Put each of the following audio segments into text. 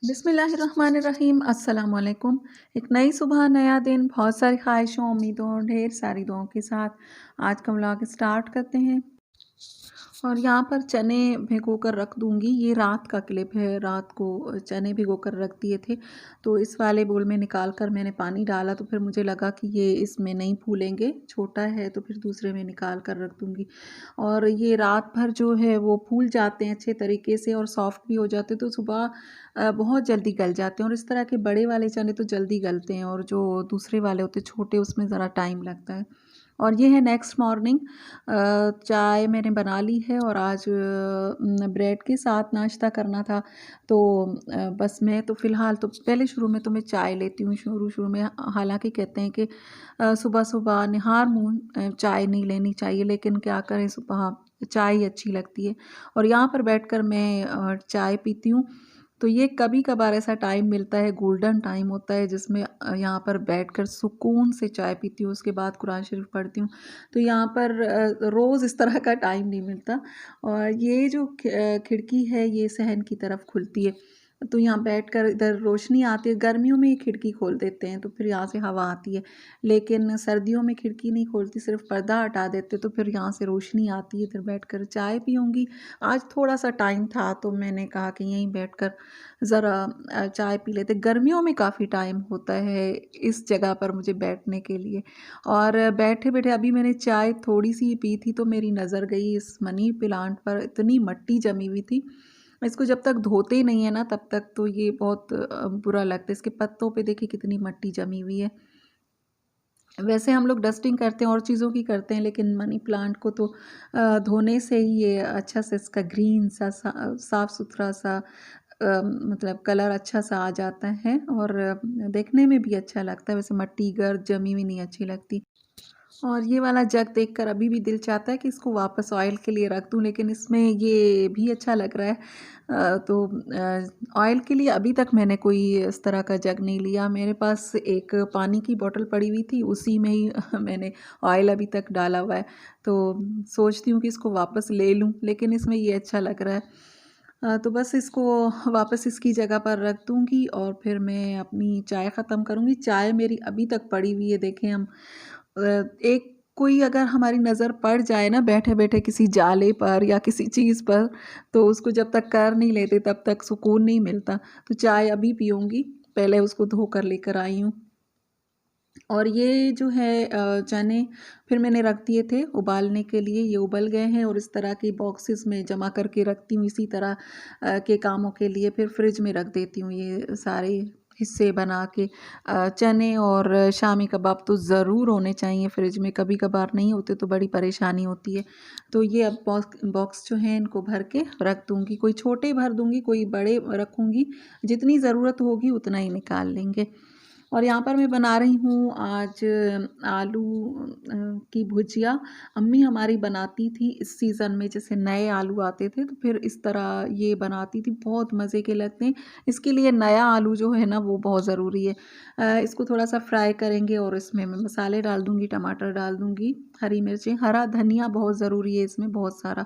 बिस्मिल्लाहिर्रहमानिर्रहीम अस्सलाम वालेकुम। एक नई सुबह, नया दिन, बहुत सारी ख्वाहिशों, उम्मीदों और ढेर सारी दुआओं के साथ आज का व्लॉग स्टार्ट करते हैं। और यहाँ पर चने भिगो कर रख दूँगी। ये रात का क्लिप है, रात को चने भिगो कर रख दिए थे। तो इस वाले बोल में निकाल कर मैंने पानी डाला, तो फिर मुझे लगा कि ये इसमें नहीं फूलेंगे, छोटा है तो फिर दूसरे में निकाल कर रख दूँगी। और ये रात भर जो है वो फूल जाते हैं अच्छे तरीके से और सॉफ्ट भी हो जाते हैं, तो सुबह बहुत जल्दी गल जाते हैं। और इस तरह के बड़े वाले चने तो जल्दी गलते हैं और जो दूसरे वाले होते हैं छोटे, उसमें ज़रा टाइम लगता है। और ये है नेक्स्ट मॉर्निंग। चाय मैंने बना ली है और आज ब्रेड के साथ नाश्ता करना था। तो बस मैं तो फ़िलहाल तो पहले शुरू में तो मैं चाय लेती हूँ, शुरू-शुरू में। हालाँकि कहते हैं कि सुबह-सुबह निहार मुँह चाय नहीं लेनी चाहिए, लेकिन क्या करें, सुबह चाय ही अच्छी लगती है। और यहाँ पर बैठकर मैं चाय पीती हूँ। तो ये कभी-कभार ऐसा टाइम मिलता है, गोल्डन टाइम होता है, जिसमें यहाँ पर बैठकर सुकून से चाय पीती हूँ, उसके बाद कुरान शरीफ पढ़ती हूँ। तो यहाँ पर रोज़ इस तरह का टाइम नहीं मिलता। और ये जो खिड़की है, ये सहन की तरफ खुलती है, तो यहाँ बैठकर इधर रोशनी आती है। गर्मियों में ये खिड़की खोल देते हैं तो फिर यहाँ से हवा आती है, लेकिन सर्दियों में खिड़की नहीं खोलती, सिर्फ पर्दा हटा देते, तो फिर यहाँ से रोशनी आती है। इधर बैठकर चाय पीऊँगी। आज थोड़ा-सा टाइम था तो मैंने कहा कि यहीं बैठकर ज़रा चाय पी लेते। गर्मियों में काफ़ी टाइम होता है इस जगह पर मुझे बैठने के लिए। और बैठे-बैठे अभी मैंने चाय थोड़ी-सी ही पी थी तो मेरी नज़र गई इस मनी प्लांट पर। इतनी मिट्टी जमी हुई थी। इसको जब तक धोते नहीं है ना, तब तक तो ये बहुत बुरा लगता है। इसके पत्तों पे देखिए कितनी मिट्टी जमी हुई है। वैसे हम लोग डस्टिंग करते हैं और चीज़ों की करते हैं, लेकिन मनी प्लांट को तो धोने से ही ये अच्छा से इसका ग्रीन सा साफ़ सुथरा सा मतलब कलर अच्छा सा आ जाता है और देखने में भी अच्छा लगता है। वैसे मिट्टी गर्द जमी हुई नहीं अच्छी लगती। और ये वाला जग देखकर अभी भी दिल चाहता है कि इसको वापस ऑयल के लिए रख दूँ, लेकिन इसमें ये भी अच्छा लग रहा है। तो ऑयल के लिए अभी तक मैंने कोई इस तरह का जग नहीं लिया। मेरे पास एक पानी की बॉटल पड़ी हुई थी, उसी में ही मैंने ऑयल अभी तक डाला हुआ है। तो सोचती हूँ कि इसको वापस ले लूँ, लेकिन इसमें ये अच्छा लग रहा है। तो बस इसको वापस इसकी जगह पर रख दूँगी और फिर मैं अपनी चाय ख़त्म करूँगी। चाय मेरी अभी तक पड़ी हुई है। देखें हम एक कोई अगर हमारी नज़र पड़ जाए ना बैठे-बैठे किसी जाले पर या किसी चीज़ पर, तो उसको जब तक कर नहीं लेते तब तक सुकून नहीं मिलता। तो चाय अभी पीऊँगी, पहले उसको धो कर लेकर आई हूँ। और ये जो है चने फिर मैंने रख दिए थे उबालने के लिए, ये उबल गए हैं और इस तरह के बॉक्सेस में जमा करके रखती हूँ इसी तरह के कामों के लिए। फिर फ्रिज में रख देती हूँ ये सारे हिस्से बना के। चने और शामी कबाब तो ज़रूर होने चाहिए फ्रिज में, कभी-कभार नहीं होते तो बड़ी परेशानी होती है। तो ये अब बॉक्स बॉक्स जो हैं इनको भर के रख दूँगी, कोई छोटे भर दूँगी, कोई बड़े रखूँगी, जितनी ज़रूरत होगी उतना ही निकाल लेंगे। और यहाँ पर मैं बना रही हूँ आज आलू की भुजिया। अम्मी हमारी बनाती थी इस सीज़न में, जैसे नए आलू आते थे तो फिर इस तरह ये बनाती थी, बहुत मज़े के लगते हैं। इसके लिए नया आलू जो है ना वो बहुत ज़रूरी है। इसको थोड़ा-सा फ्राई करेंगे और इसमें मैं मसाले डाल दूँगी, टमाटर डाल दूँगी, हरी मिर्चें, हरा धनिया बहुत ज़रूरी है इसमें, बहुत सारा।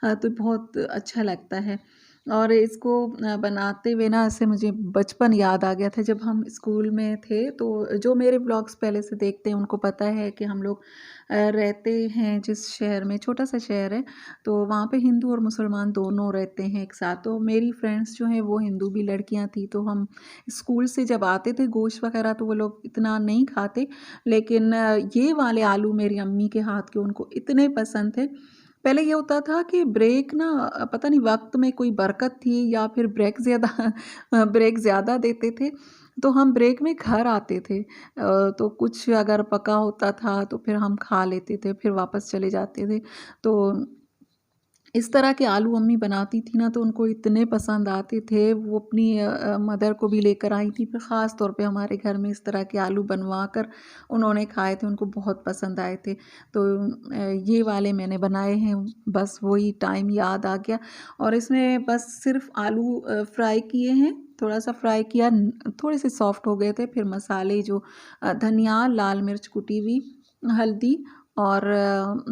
तो बहुत अच्छा लगता है। और इसको बनाते हुए ना ऐसे मुझे बचपन याद आ गया था जब हम स्कूल में थे। तो जो मेरे ब्लॉग्स पहले से देखते हैं उनको पता है कि हम लोग रहते हैं जिस शहर में, छोटा सा शहर है, तो वहाँ पे हिंदू और मुसलमान दोनों रहते हैं एक साथ। तो मेरी फ्रेंड्स जो हैं वो हिंदू भी लड़कियाँ थी, तो हम स्कूल से जब आते थे गोश्त वगैरह तो वो लोग इतना नहीं खाते, लेकिन ये वाले आलू मेरी अम्मी के हाथ के उनको इतने पसंद थे। पहले ये होता था कि ब्रेक ना पता नहीं वक़्त में कोई बरकत थी या फिर ब्रेक ज़्यादा ब्रेक ज़्यादा देते थे, तो हम ब्रेक में घर आते थे। तो कुछ अगर पका होता था तो फिर हम खा लेते थे, फिर वापस चले जाते थे। तो इस तरह के आलू अम्मी बनाती थी ना तो उनको इतने पसंद आते थे, वो अपनी मदर को भी लेकर आई थी, फिर ख़ास तौर पे हमारे घर में इस तरह के आलू बनवा कर उन्होंने खाए थे, उनको बहुत पसंद आए थे। तो ये वाले मैंने बनाए हैं, बस वही टाइम याद आ गया। और इसमें बस सिर्फ़ आलू फ्राई किए हैं, थोड़ा-सा फ्राई किया, थोड़े से सॉफ्ट हो गए थे, फिर मसाले जो धनिया, लाल मिर्च कुटी हुई, हल्दी और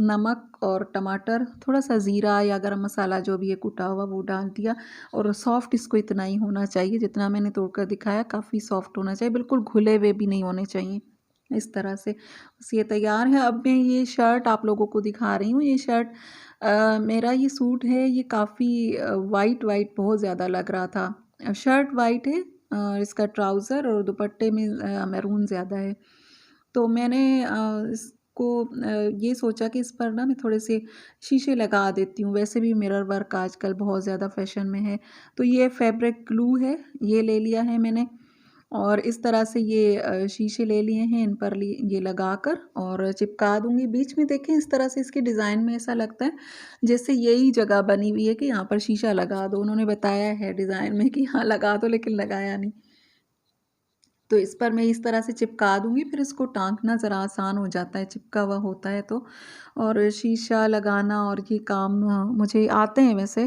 नमक और टमाटर, थोड़ा-सा ज़ीरा या गरम मसाला जो भी है कूटा हुआ वो डाल दिया। और सॉफ्ट इसको इतना ही होना चाहिए जितना मैंने तोड़कर दिखाया, काफ़ी सॉफ्ट होना चाहिए, बिल्कुल घुले हुए भी नहीं होने चाहिए। इस तरह से बस ये तैयार है। अब मैं ये शर्ट आप लोगों को दिखा रही हूँ। ये शर्ट मेरा ये सूट है, ये काफ़ी वाइट वाइट बहुत ज़्यादा लग रहा था। शर्ट वाइट है, इसका ट्राउज़र और दुपट्टे में मैरून ज़्यादा है। तो मैंने इसको ये सोचा कि इस पर ना मैं थोड़े से शीशे लगा देती हूँ। वैसे भी मिरर वर्क आजकल बहुत ज़्यादा फ़ैशन में है। तो ये फैब्रिक ग्लू है, ये ले लिया है मैंने। और इस तरह से ये शीशे ले लिए हैं, इन पर ये लगाकर और चिपका दूँगी। बीच में देखें इस तरह से इसके डिज़ाइन में ऐसा लगता है जैसे यही जगह बनी हुई है कि यहाँ पर शीशा लगा दो। उन्होंने बताया है डिज़ाइन में कि हाँ लगा दो, लेकिन लगाया नहीं। तो इस पर मैं इस तरह से चिपका दूँगी, फिर इसको टाँगना ज़रा आसान हो जाता है, चिपका हुआ होता है तो। और शीशा लगाना और ये काम मुझे आते हैं वैसे।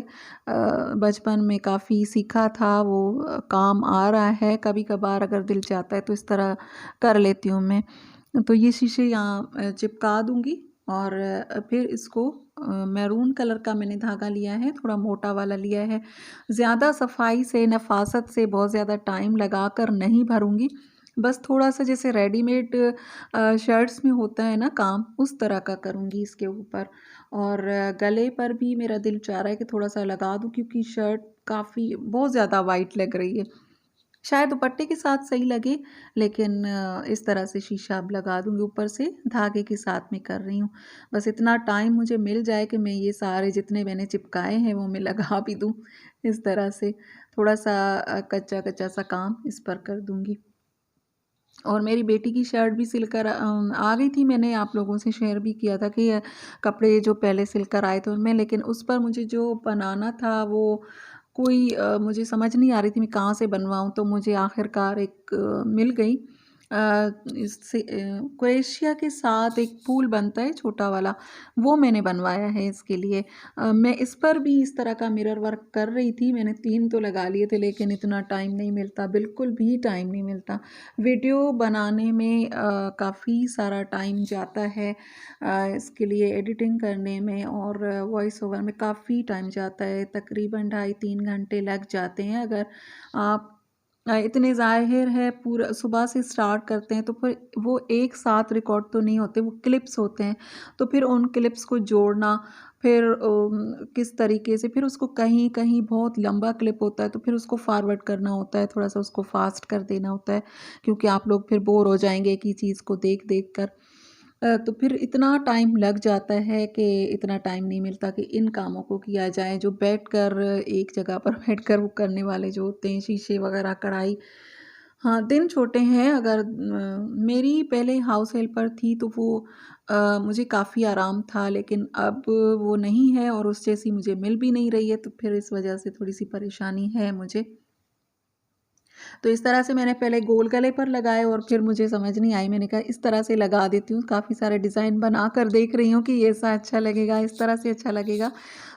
बचपन में काफ़ी सीखा था, वो काम आ रहा है, कभी-कभार अगर दिल चाहता है तो इस तरह कर लेती हूँ मैं। तो ये शीशे यहाँ चिपका दूँगी और फिर इसको मैरून कलर का मैंने धागा लिया है, थोड़ा मोटा वाला लिया है। ज़्यादा सफाई से, नफ़ासत से, बहुत ज़्यादा टाइम लगाकर नहीं भरूँगी। बस थोड़ा-सा जैसे रेडीमेड शर्ट्स में होता है ना काम, उस तरह का करूँगी इसके ऊपर। और गले पर भी मेरा दिल चाह रहा है कि थोड़ा-सा लगा दूँ, क्योंकि शर्ट काफ़ी बहुत ज़्यादा वाइट लग रही है। शायद दुपट्टे के साथ सही लगे, लेकिन इस तरह से शीशा अब लगा दूँगी ऊपर से, धागे के साथ में कर रही हूँ। बस इतना टाइम मुझे मिल जाए कि मैं ये सारे जितने मैंने चिपकाए हैं वो मैं लगा भी दूँ। इस तरह से थोड़ा-सा कच्चा-कच्चा सा काम इस पर कर दूँगी। और मेरी बेटी की शर्ट भी सिलकर आ गई थी। मैंने आप लोगों से शेयर भी किया था कि कपड़े जो पहले सिलकर आए थे उनमें, लेकिन उस पर मुझे जो बनाना था वो कोई मुझे समझ नहीं आ रही थी मैं कहाँ से बनवाऊँ, तो मुझे आखिरकार एक मिल गई। इससे क्रोएशिया के साथ एक फूल बनता है छोटा वाला, वो मैंने बनवाया है इसके लिए। मैं इस पर भी इस तरह का मिरर वर्क कर रही थी, मैंने 3 तो लगा लिए थे, लेकिन इतना टाइम नहीं मिलता, बिल्कुल भी टाइम नहीं मिलता। वीडियो बनाने में काफ़ी सारा टाइम जाता है, इसके लिए एडिटिंग करने में और वॉइस ओवर में काफ़ी टाइम जाता है, तकरीबन ढाई 3 घंटे लग जाते हैं। अगर आप इतने ज़ाहिर है पूरा सुबह से स्टार्ट करते हैं तो फिर वो एक साथ रिकॉर्ड तो नहीं होते, वो क्लिप्स होते हैं। तो फिर उन क्लिप्स को जोड़ना, फिर किस तरीके से, फिर उसको कहीं-कहीं बहुत लंबा क्लिप होता है तो फिर उसको फॉरवर्ड करना होता है, थोड़ा-सा उसको फ़ास्ट कर देना होता है, क्योंकि आप लोग फिर बोर हो जाएँगे एक ही चीज़ को देख-देख कर। तो फिर इतना टाइम लग जाता है कि इतना टाइम नहीं मिलता कि इन कामों को किया जाए, जो बैठकर एक जगह पर बैठकर वो करने वाले जो होते हैं, शीशे वगैरह, कढ़ाई। हाँ, दिन छोटे हैं। अगर मेरी पहले हाउस हेल्पर थी तो वो मुझे काफ़ी आराम था, लेकिन अब वो नहीं है और उस जैसी मुझे मिल भी नहीं रही है, तो फिर इस वजह से थोड़ी-सी परेशानी है मुझे। तो इस तरह से मैंने पहले गोल गले पर लगाए और फिर मुझे समझ नहीं आई, मैंने कहा इस तरह से लगा देती हूँ। काफ़ी सारे डिज़ाइन बनाकर देख रही हूँ कि ये ऐसा अच्छा लगेगा, इस तरह से अच्छा लगेगा।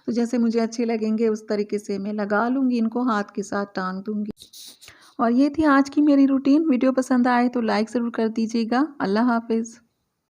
तो जैसे मुझे अच्छे लगेंगे उस तरीके से मैं लगा लूँगी, इनको हाथ के साथ टाँग दूँगी। और ये थी आज की मेरी रूटीन। वीडियो पसंद आए तो लाइक ज़रूर कर दीजिएगा। अल्लाह हाफ़िज़।